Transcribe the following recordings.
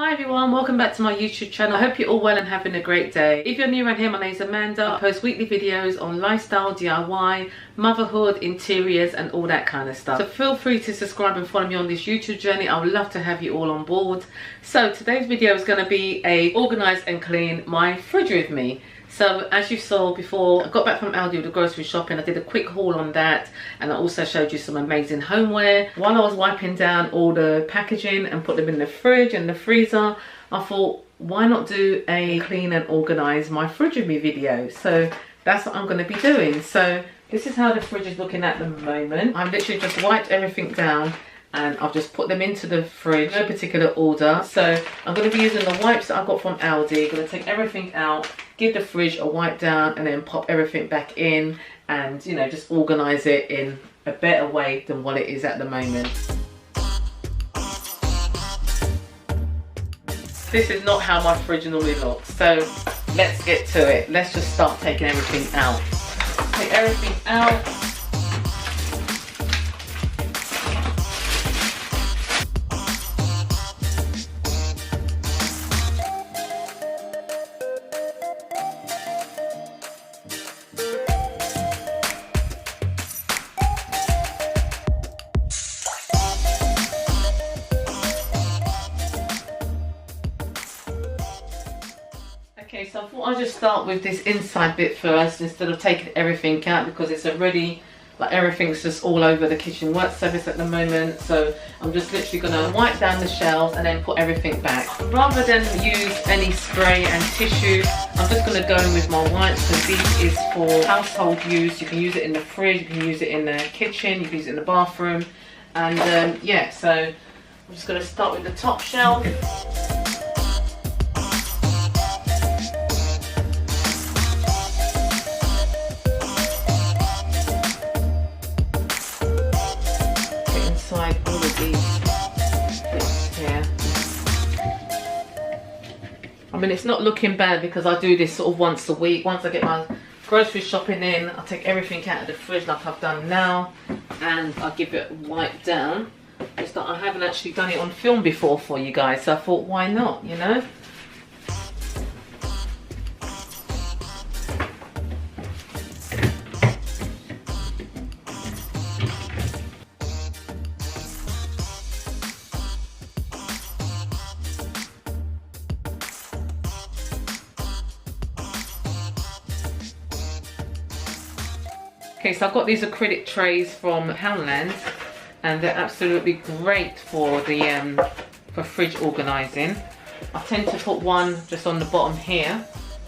Hi everyone, welcome back to my YouTube channel. I hope you're all well and having a great day. If you're new around here, my name is Amanda. I post weekly videos on lifestyle, DIY, motherhood, interiors and all that kind of stuff. So feel free to subscribe and follow me on this YouTube journey. I would love to have you all on board. So today's video is going to be a organise and clean my fridge with me. So as you saw before, I got back from Aldi with the grocery shopping. I did a quick haul on that and I also showed you some amazing homeware. While I was wiping down all the packaging and put them in the fridge and the freezer, I thought, why not do a clean and organise my fridge with me video? So that's what I'm going to be doing. So this is how the fridge is looking at the moment. I've literally just wiped everything down and I've just put them into the fridge, no particular order. So I'm going to be using the wipes that I got from Aldi. I'm going to take everything out, give the fridge a wipe down and then pop everything back in and, you know, just organise it in a better way than what it is at the moment. This is not how my fridge normally looks, so let's get to it. Let's just start taking everything out. Take everything out. Okay, so I thought I'd just start with this inside bit first instead of taking everything out because it's already, like, everything's just all over the kitchen work surface at the moment. So I'm just literally going to wipe down the shelves and then put everything back. Rather than use any spray and tissue, I'm just going to go in with my wipes because this is for household use. You can use it in the fridge, you can use it in the kitchen, you can use it in the bathroom. And yeah, so I'm just going to start with the top shelf. All of these bits here. I mean, it's not looking bad because I do this sort of once a week. Once I get my grocery shopping in, I take everything out of the fridge like I've done now and I give it a wipe down. Just that I haven't actually done it on film before for you guys, so I thought, why not, you know? Okay, so I've got these acrylic trays from Poundland and they're absolutely great for the fridge organising. I tend to put one just on the bottom here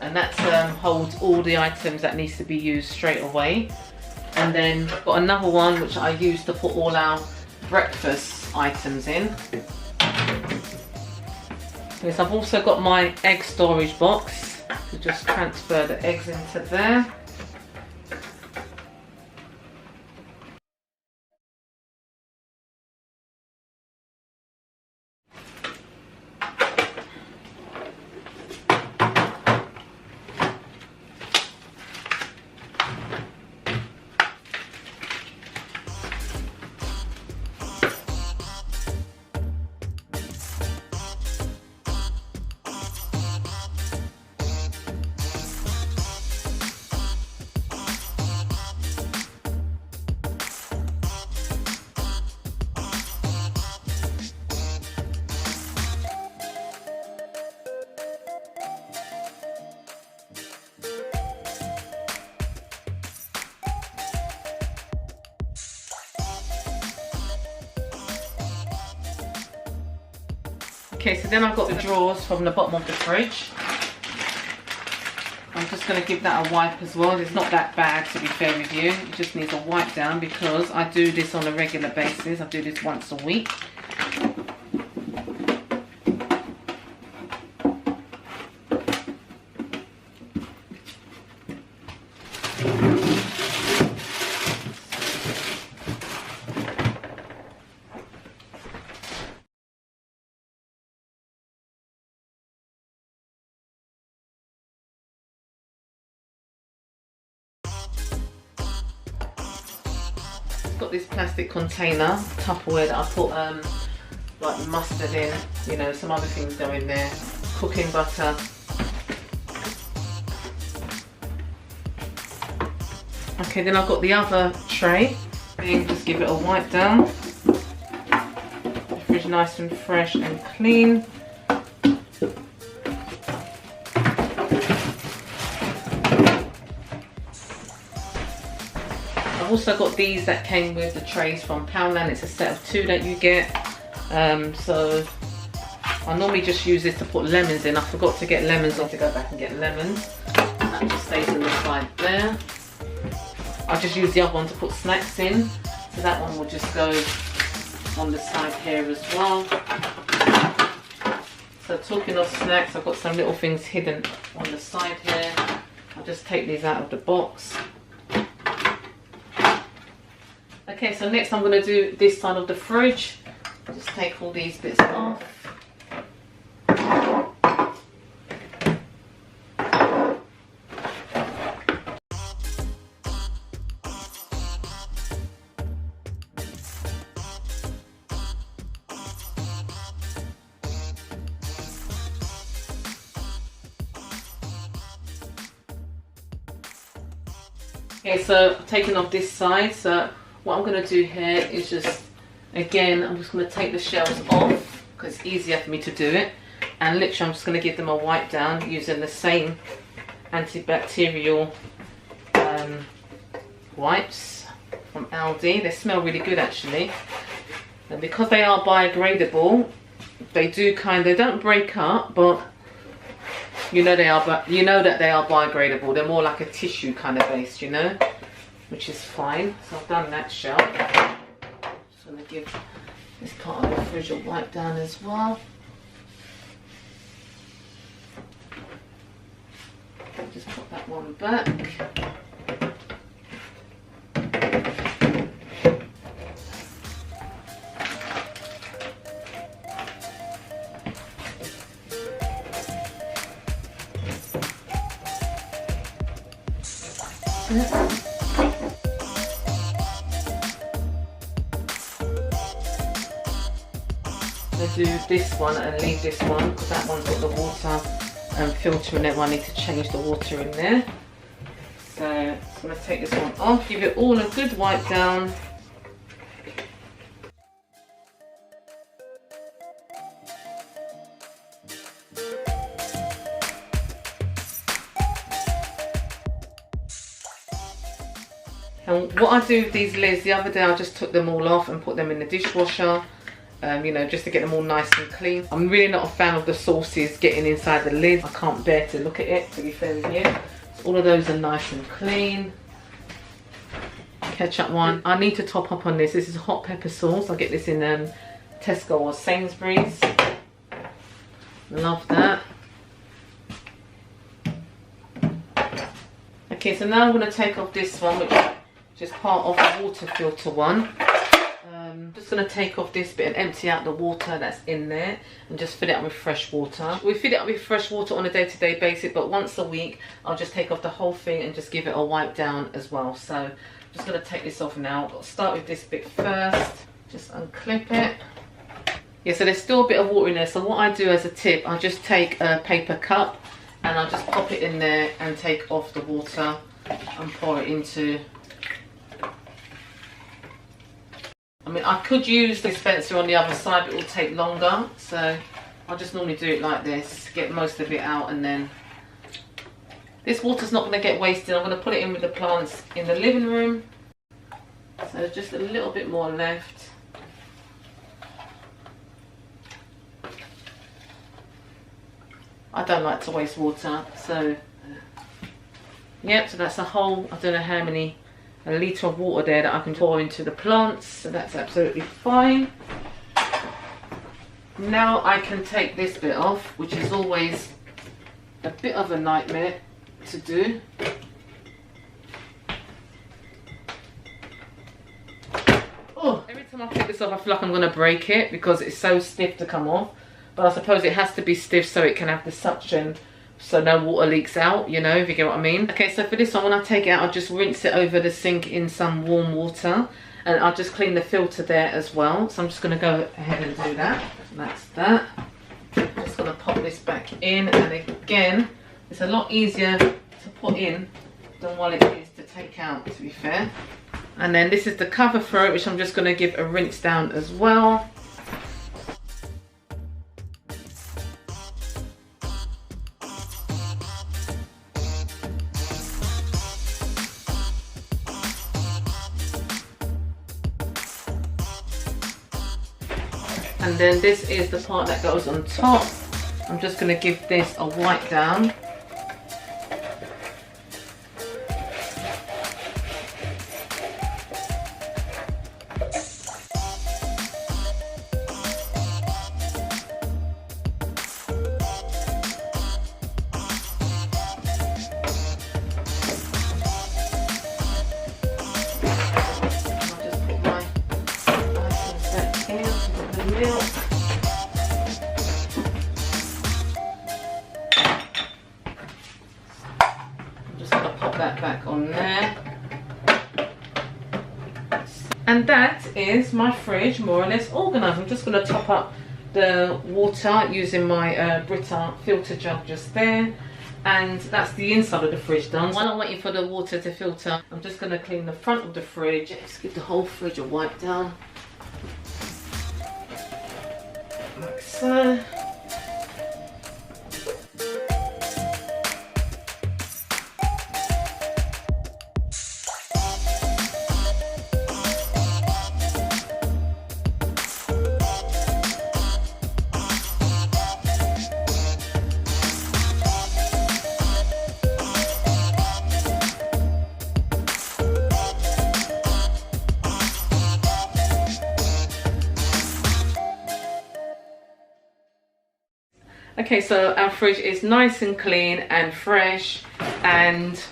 and that holds all the items that needs to be used straight away. And then I've got another one which I use to put all our breakfast items in. Yes, I've also got my egg storage box to just transfer the eggs into there. Okay, so then I've got the drawers from the bottom of the fridge. I'm just going to give that a wipe as well. It's not that bad, to be fair with you. It just needs a wipe down because I do this on a regular basis. I do this once a week. Got this plastic container, Tupperware, that I put like mustard in, you know, some other things go in there, cooking butter. Okay, then I've got the other tray. Then just give it a wipe down. The fridge nice and fresh and clean. I've also got these that came with the trays from Poundland. It's a set of 2 that you get. So I normally just use this to put lemons in. I forgot to get lemons. I have to go back and get lemons. That just stays on the side there. I just use the other one to put snacks in. So that one will just go on the side here as well. So talking of snacks, I've got some little things hidden on the side here. I'll just take these out of the box. Okay, so next I'm going to do this side of the fridge. Just take all these bits off. Okay, so taking off this side, so what I'm going to do here is just, again, I'm just going to take the shells off because it's easier for me to do it, and literally I'm just going to give them a wipe down using the same antibacterial wipes from Aldi. They smell really good actually, and because they are biodegradable, they don't break up, but you know that they are biodegradable. They're more like a tissue kind of base, you know, which is fine. So I've done that shell. Just going to give this part of the fridge a wipe down as well. Just put that one back. I do this one and leave this one because that one's got the water filter in it. I need to change the water in there. So I'm going to take this one off, give it all a good wipe down. And what I do with these lids, the other day I just took them all off and put them in the dishwasher, you know, just to get them all nice and clean. I'm really not a fan of the sauces getting inside the lid. I can't bear to look at it, to be fair with you. So all of those are nice and clean. Ketchup one. I need to top up on this. This is hot pepper sauce. I get this in Tesco or Sainsbury's. Love that. Okay, so now I'm going to take off this one, which is part of the water filter one. Just going to take off this bit and empty out the water that's in there and just fill it up with fresh water. We fill it up with fresh water on a day-to-day basis, but once a week I'll just take off the whole thing and just give it a wipe down as well. So I'm just going to take this off now. I'll start with this bit first. Just unclip it. Yeah, so there's still a bit of water in there, so what I do as a tip, I just take a paper cup and I'll just pop it in there and take off the water and pour it into. I mean, I could use the dispenser on the other side, but it will take longer. So I just normally do it like this, get most of it out, and then this water's not going to get wasted. I'm going to put it in with the plants in the living room. So just a little bit more left. I don't like to waste water, so yep, so that's a whole, I don't know how many, a litre of water there that I can pour into the plants, so that's absolutely fine. Now I can take this bit off, which is always a bit of a nightmare to do. Oh, every time I take this off I feel like I'm going to break it because it's so stiff to come off. But I suppose it has to be stiff so it can have the suction, so no water leaks out, you know, if you get what I mean. Okay, so for this one, when I take it out, I'll just rinse it over the sink in some warm water. and I'll just clean the filter there as well. So I'm just going to go ahead and do that. That's that. I'm just going to pop this back in, and again, it's a lot easier to put in than what it is to take out, to be fair. And then this is the cover for it, which I'm just going to give a rinse down as well. And then this is the part that goes on top. I'm just going to give this a wipe down. That back on there, and that is my fridge more or less organized. I'm just going to top up the water using my Brita filter jug just there, and that's the inside of the fridge done. While I'm waiting for the water to filter, I'm just going to clean the front of the fridge. Just give the whole fridge a wipe down like so. Okay, so our fridge is nice and clean and fresh and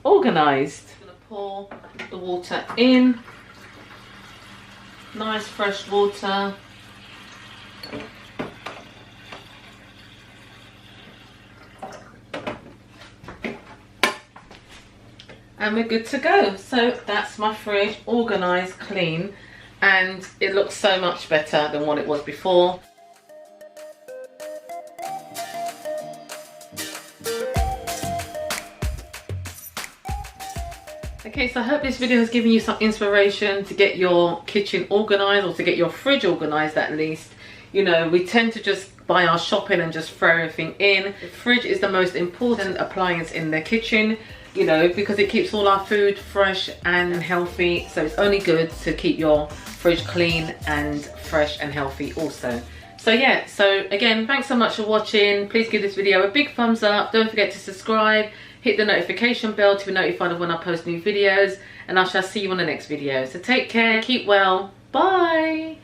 organized. I'm going to pour the water in. Nice fresh water. And we're good to go. So that's my fridge, organized, clean, and it looks so much better than what it was before. Okay, so I hope this video has given you some inspiration to get your kitchen organized, or to get your fridge organized at least. You know, we tend to just buy our shopping and just throw everything in. The fridge is the most important appliance in the kitchen, you know, because it keeps all our food fresh and healthy. So it's only good to keep your fridge clean and fresh and healthy also. So yeah, so again, thanks so much for watching. Please give this video a big thumbs up. Don't forget to subscribe. Hit the notification bell to be notified of when I post new videos, and I shall see you on the next video. So take care, keep well, bye.